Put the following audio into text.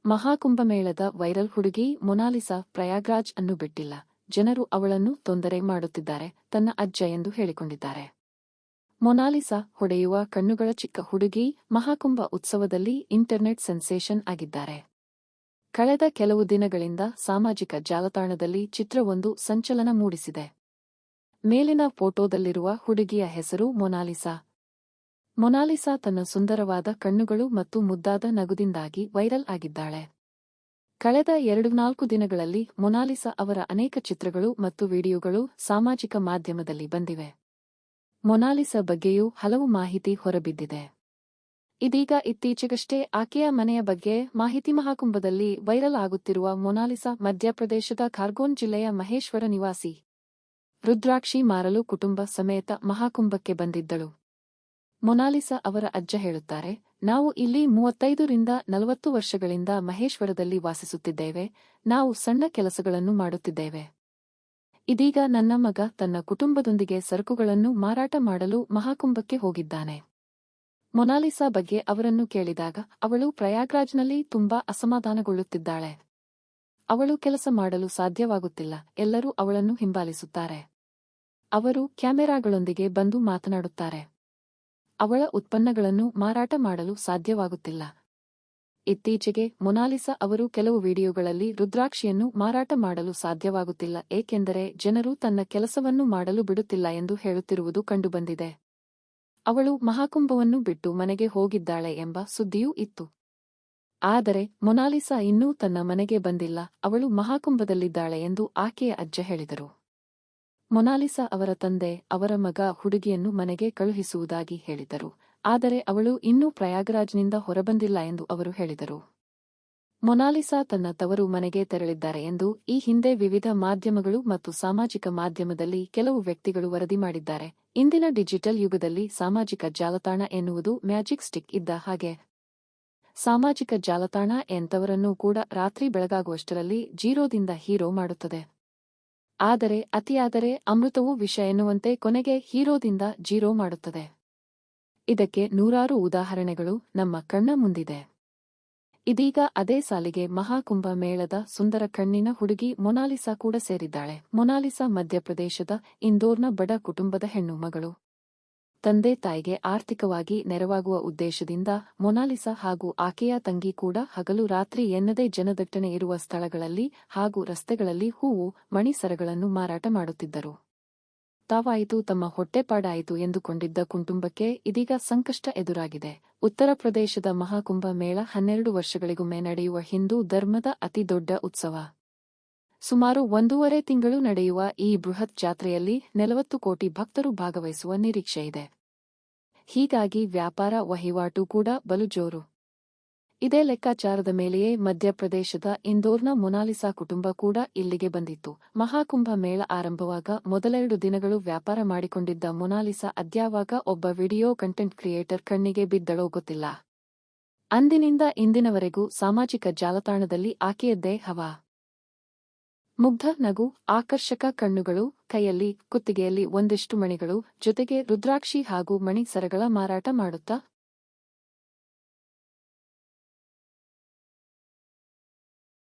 ಮಹಾಕುಂಭಮೇಳದ viral ಹುಡುಗಿ Mona Lisa Prayagraj ಅನ್ನು ಬಿಟ್ಟಿಲ್ಲ. ಜನರು ಅವಳನ್ನು ತೊಂದರೆ ಮಾಡುತ್ತಿದ್ದಾರೆ, ತನ್ನ ಅಜ್ಜ ಎಂದು ಹೇಳಿಕೊಂಡಿದ್ದಾರೆ. ಮೊನಾಲಿಸಾ ಹೊಡೆಯುವ ಕಣ್ಣುಗಳ ಚಿಕ್ಕ ಹುಡುಗಿ ಮಹಾಕುಂಭ ಉತ್ಸವದಲ್ಲಿ ಇಂಟರ್ನೆಟ್ ಸೆನ್ಸೇಷನ್ ಆಗಿದ್ದಾರೆ. ಕಳೆದ ಕೆಲವು ದಿನಗಳಿಂದ ಸಾಮಾಜಿಕ ಜಾಲತಾಣದಲ್ಲಿ ಚಿತ್ರವೊಂದು ಸಂಚಲನ ಮೂಡಿಸಿದೆ. ಮೇಲಿನ ಫೋಟೋದಲ್ಲಿರುವ ಹುಡುಗಿಯ ಹೆಸರು ಮೊನಾಲಿಸಾ. ಮೊನಾಲಿಸಾ ತನ್ನ ಸುಂದರವಾದ ಕಣ್ಣುಗಳು ಮತ್ತು ಮುದ್ದಾದ ನಗುದಿಂದಾಗಿ ವೈರಲ್ ಆಗಿದ್ದಾಳೆ. ಕಳೆದ 2-4 ದಿನಗಳಲ್ಲಿ ಮೊನಾಲಿಸಾ ಅವರ ಅನೇಕ ಚಿತ್ರಗಳು ಮತ್ತು ವಿಡಿಯೋಗಳು ಸಾಮಾಜಿಕ ಮಾಧ್ಯಮದಲ್ಲಿ ಬಂದಿವೆ. ಮೊನಾಲಿಸಾ ಬಗ್ಗೆಯೂ ಹಲವು ಮಾಹಿತಿ ಹೊರಬಿದ್ದಿದೆ. ಇದೀಗ ಇತ್ತೀಚೆಗಷ್ಟೇ ಆಕೆಯ ಮನೆಯ ಬಗ್ಗೆ ಮಾಹಿತಿ. ಮಹಾಕುಂಭದಲ್ಲಿ ವೈರಲ್ ಆಗುತ್ತಿರುವ ಮೊನಾಲಿಸಾ ಮಧ್ಯಪ್ರದೇಶದ ಖಾರ್ಗೋನ್ ಜಿಲ್ಲೆಯ ಮಹೇಶ್ವರ ನಿವಾಸಿ. ರುದ್ರಾಕ್ಷಿ ಮಾರಲು ಕುಟುಂಬ ಸಮೇತ ಮಹಾಕುಂಭಕ್ಕೆ ಬಂದಿದ್ದಳು. ಮೊನಾಲಿಸಾ ಅವರ ಅಜ್ಜ ಹೇಳುತ್ತಾರೆ, ನಾವು ಇಲ್ಲಿ 35-40 ವರ್ಷಗಳಿಂದ ಮಹೇಶ್ವರದಲ್ಲಿ ವಾಸಿಸುತ್ತಿದ್ದೇವೆ. ನಾವು ಸಣ್ಣ ಕೆಲಸಗಳನ್ನು ಮಾಡುತ್ತಿದ್ದೇವೆ. ಇದೀಗ ನನ್ನ ಮಗ ತನ್ನ ಕುಟುಂಬದೊಂದಿಗೆ ಸರಕುಗಳನ್ನು ಮಾರಾಟ ಮಾಡಲು ಮಹಾಕುಂಭಕ್ಕೆ ಹೋಗಿದ್ದಾನೆ. ಮೊನಾಲಿಸಾ ಬಗ್ಗೆ ಅವರನ್ನು ಕೇಳಿದಾಗ ಅವಳು ಪ್ರಯಾಗ್ರಾಜ್ನಲ್ಲಿ ತುಂಬಾ ಅಸಮಾಧಾನಗೊಳ್ಳುತ್ತಿದ್ದಾಳೆ. ಅವಳು ಕೆಲಸ ಮಾಡಲು ಸಾಧ್ಯವಾಗುತ್ತಿಲ್ಲ, ಎಲ್ಲರೂ ಅವಳನ್ನು ಹಿಂಬಾಲಿಸುತ್ತಾರೆ. ಅವರು ಕ್ಯಾಮೆರಾಗಳೊಂದಿಗೆ ಬಂದು ಮಾತನಾಡುತ್ತಾರೆ. ಅವಳ ಉತ್ಪನ್ನಗಳನ್ನು ಮಾರಾಟ ಮಾಡಲು ಸಾಧ್ಯವಾಗುತ್ತಿಲ್ಲ. ಇತ್ತೀಚೆಗೆ ಮೊನಾಲಿಸಾ ಅವರು ಕೆಲವು ವಿಡಿಯೋಗಳಲ್ಲಿ ರುದ್ರಾಕ್ಷಿಯನ್ನು ಮಾರಾಟ ಮಾಡಲು ಸಾಧ್ಯವಾಗುತ್ತಿಲ್ಲ ಏಕೆಂದರೆ ಜನರು ತನ್ನ ಕೆಲಸವನ್ನು ಮಾಡಲು ಬಿಡುತ್ತಿಲ್ಲ ಎಂದು ಹೇಳುತ್ತಿರುವುದು ಕಂಡುಬಂದಿದೆ. ಅವಳು ಮಹಾಕುಂಭವನ್ನು ಬಿಟ್ಟು ಮನೆಗೆ ಹೋಗಿದ್ದಾಳೆ ಎಂಬ ಸುದ್ದಿಯೂ ಇತ್ತು. ಆದರೆ ಮೊನಾಲಿಸಾ ಇನ್ನೂ ತನ್ನ ಮನೆಗೆ ಬಂದಿಲ್ಲ, ಅವಳು ಮಹಾಕುಂಭದಲ್ಲಿದ್ದಾಳೆ ಎಂದು ಆಕೆಯ ಅಜ್ಜ ಹೇಳಿದರು. ಮೊನಾಲಿಸಾ ಅವರ ತಂದೆ ಅವರ ಮಗ ಹುಡುಗಿಯನ್ನು ಮನೆಗೆ ಕಳುಹಿಸುವುದಾಗಿ ಹೇಳಿದರು, ಆದರೆ ಅವಳು ಇನ್ನೂ ಪ್ರಯಾಗ್ರಾಜ್ನಿಂದ ಹೊರಬಂದಿಲ್ಲ ಎಂದು ಅವರು ಹೇಳಿದರು. ಮೊನಾಲಿಸಾ ತನ್ನ ತವರು ಮನೆಗೆ ತೆರಳಿದ್ದಾರೆ ಎಂದು ಈ ಹಿಂದೆ ವಿವಿಧ ಮಾಧ್ಯಮಗಳು ಮತ್ತು ಸಾಮಾಜಿಕ ಮಾಧ್ಯಮದಲ್ಲಿ ಕೆಲವು ವ್ಯಕ್ತಿಗಳು ವರದಿ ಮಾಡಿದ್ದಾರೆ. ಇಂದಿನ ಡಿಜಿಟಲ್ ಯುಗದಲ್ಲಿ ಸಾಮಾಜಿಕ ಜಾಲತಾಣ ಎನ್ನುವುದು ಮ್ಯಾಜಿಕ್ ಸ್ಟಿಕ್ ಇದ್ದ ಹಾಗೆ. ಸಾಮಾಜಿಕ ಜಾಲತಾಣ ಎಂಥವರನ್ನೂ ಕೂಡ ರಾತ್ರಿ ಬೆಳಗಾಗುವಷ್ಟರಲ್ಲಿ ಜೀರೋದಿಂದ ಹೀರೋ ಮಾಡುತ್ತದೆ. ಆದರೆ ಅತಿಯಾದರೆ ಅಮೃತವೂ ವಿಷ ಎನ್ನುವಂತೆ ಕೊನೆಗೆ ಹೀರೋದಿಂದ ಜೀರೋ ಮಾಡುತ್ತದೆ. ಇದಕ್ಕೆ ನೂರಾರು ಉದಾಹರಣೆಗಳು ನಮ್ಮ ಕಣ್ಣ ಮುಂದಿದೆ. ಇದೀಗ ಅದೇ ಸಾಲಿಗೆ ಮಹಾಕುಂಭ ಮೇಳದ ಸುಂದರ ಕಣ್ಣಿನ ಹುಡುಗಿ ಮೊನಾಲಿಸಾ ಕೂಡ ಸೇರಿದ್ದಾಳೆ. ಮೊನಾಲಿಸಾ ಮಧ್ಯಪ್ರದೇಶದ ಇಂದೋರ್ನ ಬಡ ಕುಟುಂಬದ ಹೆಣ್ಣು ಮಗಳು. ತಂದೆ ತಾಯಿಗೆ ಆರ್ಥಿಕವಾಗಿ ನೆರವಾಗುವ ಉದ್ದೇಶದಿಂದ ಮೊನಾಲಿಸಾ ಹಾಗೂ ಆಕೆಯ ತಂಗಿ ಕೂಡ ಹಗಲು ರಾತ್ರಿ ಎನ್ನದೇ ಜನದಟ್ಟಣೆ ಇರುವ ಸ್ಥಳಗಳಲ್ಲಿ ಹಾಗೂ ರಸ್ತೆಗಳಲ್ಲಿ ಹೂವು, ಮಣಿ ಸರಗಳನ್ನು ಮಾರಾಟ ಮಾಡುತ್ತಿದ್ದರು. ತಾವಾಯಿತು, ತಮ್ಮ ಹೊಟ್ಟೆಪಾಡಾಯಿತು ಎಂದುಕೊಂಡಿದ್ದ ಕುಟುಂಬಕ್ಕೆ ಇದೀಗ ಸಂಕಷ್ಟ ಎದುರಾಗಿದೆ. ಉತ್ತರ ಪ್ರದೇಶದ ಮಹಾಕುಂಭ ಮೇಳ 12 ವರ್ಷಗಳಿಗೊಮ್ಮೆ ನಡೆಯುವ ಹಿಂದೂ ಧರ್ಮದ ಅತಿ ದೊಡ್ಡ ಉತ್ಸವ. ಸುಮಾರು 1.5 ತಿಂಗಳು ನಡೆಯುವ ಈ ಬೃಹತ್ ಜಾತ್ರೆಯಲ್ಲಿ 40 ಕೋಟಿ ಭಕ್ತರು ಭಾಗವಹಿಸುವ ನಿರೀಕ್ಷೆಯಿದೆ. ಹೀಗಾಗಿ ವ್ಯಾಪಾರ ವಹಿವಾಟು ಕೂಡ ಬಲು ಜೋರು. ಇದೇ ಲೆಕ್ಕಾಚಾರದ ಮೇಲೆಯೇ ಮಧ್ಯಪ್ರದೇಶದ ಇಂದೋರ್ನ ಮೊನಾಲಿಸಾ ಕುಟುಂಬ ಕೂಡ ಇಲ್ಲಿಗೆ ಬಂದಿತ್ತು. ಮಹಾಕುಂಭ ಮೇಳ ಆರಂಭವಾಗ ಮೊದಲೆರಡು ದಿನಗಳು ವ್ಯಾಪಾರ ಮಾಡಿಕೊಂಡಿದ್ದ ಮೊನಾಲಿಸಾ ಅದ್ಯಾವಾಗ ಒಬ್ಬ ವಿಡಿಯೋ ಕಂಟೆಂಟ್ ಕ್ರಿಯೇಟರ್ ಕಣ್ಣಿಗೆ ಬಿದ್ದಳೋ ಗೊತ್ತಿಲ್ಲ. ಅಂದಿನಿಂದ ಇಂದಿನವರೆಗೂ ಸಾಮಾಜಿಕ ಜಾಲತಾಣದಲ್ಲಿ ಆಕೆಯದ್ದೇ ಹವಾ. ಮುಗ್ಧ ನಗು, ಆಕರ್ಷಕ ಕಣ್ಣುಗಳು, ಕೈಯಲ್ಲಿ ಕುತ್ತಿಗೆಯಲ್ಲಿ ಒಂದಿಷ್ಟು ಮಣಿಗಳು, ಜೊತೆಗೆ ರುದ್ರಾಕ್ಷಿ ಹಾಗೂ ಮಣಿ ಸರಗಳ ಮಾರಾಟ ಮಾಡುತ್ತಾ